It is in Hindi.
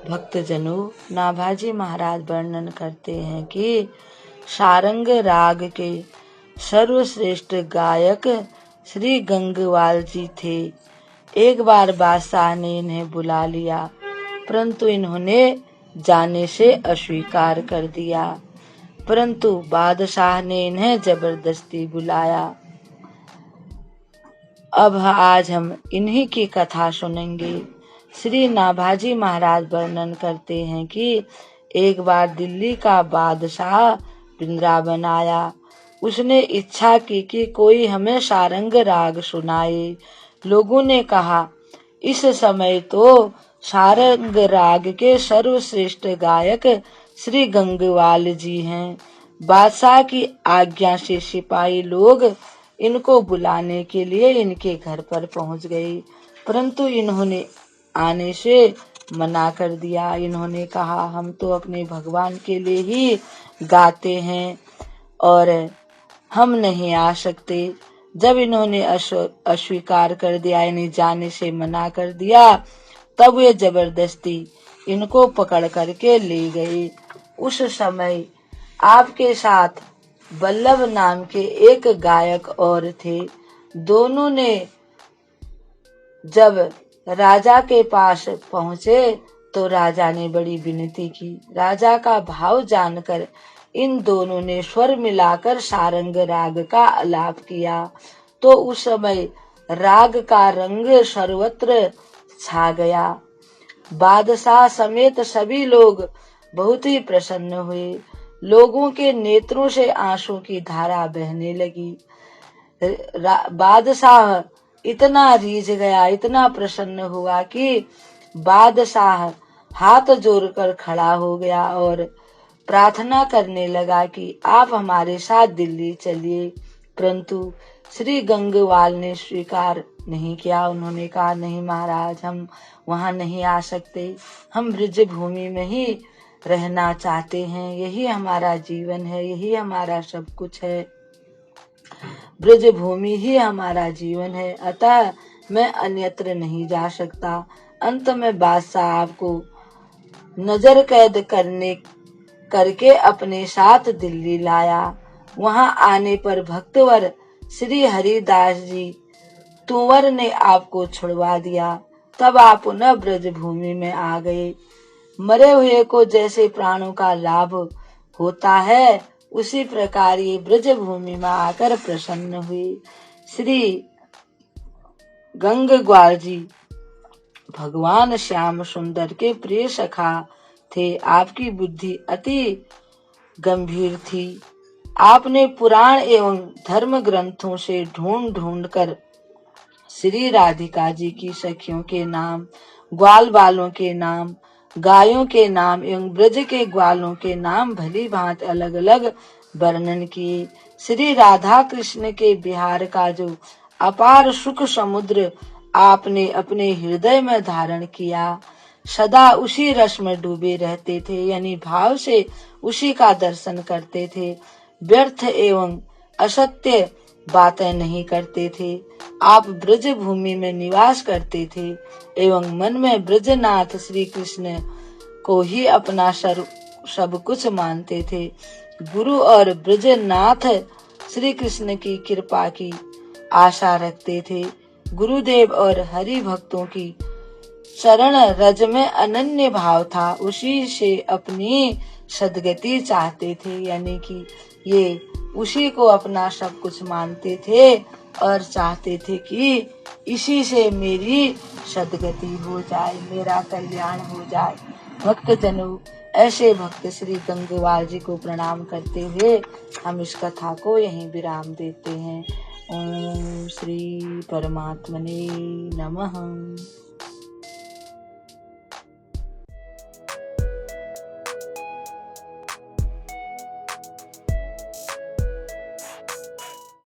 भक्तजनों, नाभाजी महाराज वर्णन करते हैं कि सारंग राग के सर्वश्रेष्ठ गायक श्री गंगवाल जी थे। एक बार बादशाह ने इन्हें बुला लिया, परंतु इन्होंने जाने से अस्वीकार कर दिया। परंतु बादशाह ने इन्हें जबरदस्ती बुलाया। अब आज हम इन्हीं की कथा सुनेंगे। श्री नाभाजी महाराज वर्णन करते हैं कि एक बार दिल्ली का बादशाह वृंदावन आया। उसने इच्छा की कि कोई हमें सारंग राग सुनाए। लोगों ने कहा, इस समय तो सारंग राग के सर्वश्रेष्ठ गायक श्री गंगवाल जी हैं। बादशाह की आज्ञा से सिपाही लोग इनको बुलाने के लिए इनके घर पर पहुंच गए, परंतु इन्होंने आने से मना कर दिया। इन्होंने कहा, हम तो अपने भगवान के लिए ही गाते हैं और हम नहीं आ सकते। जब इन्होंने अस्वीकार कर दिया, इन्हें जाने से मना कर दिया, तब वे जबरदस्ती इनको पकड़ करके ले गए। उस समय आपके साथ वल्लभ नाम के एक गायक और थे। दोनों ने जब राजा के पास पहुंचे तो राजा ने बड़ी विनती की। राजा का भाव जानकर इन दोनों ने स्वर मिलाकर सारंग राग का आलाप किया। तो उस समय राग का रंग सर्वत्र छा गया। बादशाह समेत सभी लोग बहुत ही प्रसन्न हुए। लोगों के नेत्रों से आंसू की धारा बहने लगी। बादशाह इतना रीझ गया, इतना प्रसन्न हुआ कि बादशाह हाथ जोड़कर खड़ा हो गया और प्रार्थना करने लगा कि आप हमारे साथ दिल्ली चलिए। परंतु श्री गंगवाल ने स्वीकार नहीं किया। उन्होंने कहा, नहीं महाराज, हम वहां नहीं आ सकते। हम ब्रज भूमि में ही रहना चाहते हैं। यही हमारा जीवन है, यही हमारा सब कुछ है। ब्रज भूमि ही हमारा जीवन है, अतः मैं अन्यत्र नहीं जा सकता। अंत में बादशाह आपको नजर कैद करके अपने साथ दिल्ली लाया। वहां आने पर भक्तवर श्री हरिदास जी तुंवर ने आपको छुड़वा दिया। तब आप पुनः ब्रज भूमि में आ गए। मरे हुए को जैसे प्राणों का लाभ होता है, उसी प्रकार ये ब्रज भूमि में आकर प्रसन्न हुए। श्री गंगवाल जी भगवान श्याम सुंदर के प्रिय सखा थे। आपकी बुद्धि अति गंभीर थी। आपने पुराण एवं धर्म ग्रंथों से ढूंढ कर श्री राधिका जी की सखियों के नाम, ग्वाल बालों के नाम, गायों के नाम एवं ब्रज के ग्वालों के नाम भली भांति अलग अलग वर्णन किए। श्री राधा कृष्ण के विहार का जो अपार सुख समुद्र आपने अपने हृदय में धारण किया, सदा उसी रस में डूबे रहते थे, यानी भाव से उसी का दर्शन करते थे। व्यर्थ एवं असत्य बातें नहीं करते थे। आप ब्रज भूमि में निवास करते थे एवं मन में ब्रजनाथ श्री कृष्ण को ही अपना सब कुछ मानते थे। गुरु और ब्रजनाथ श्री कृष्ण की कृपा की आशा रखते थे। गुरुदेव और हरि भक्तों की चरण रज में अनन्य भाव था, उसी से अपनी सदगति चाहते थे, यानी कि ये उसी को अपना सब कुछ मानते थे और चाहते थे कि इसी से मेरी सदगति हो जाए, मेरा कल्याण हो जाए। भक्त जनों, ऐसे भक्त श्री गंगवाल जी को प्रणाम करते हुए हम इस कथा को यहीं विराम देते हैं। ओम श्री परमात्मने नमः।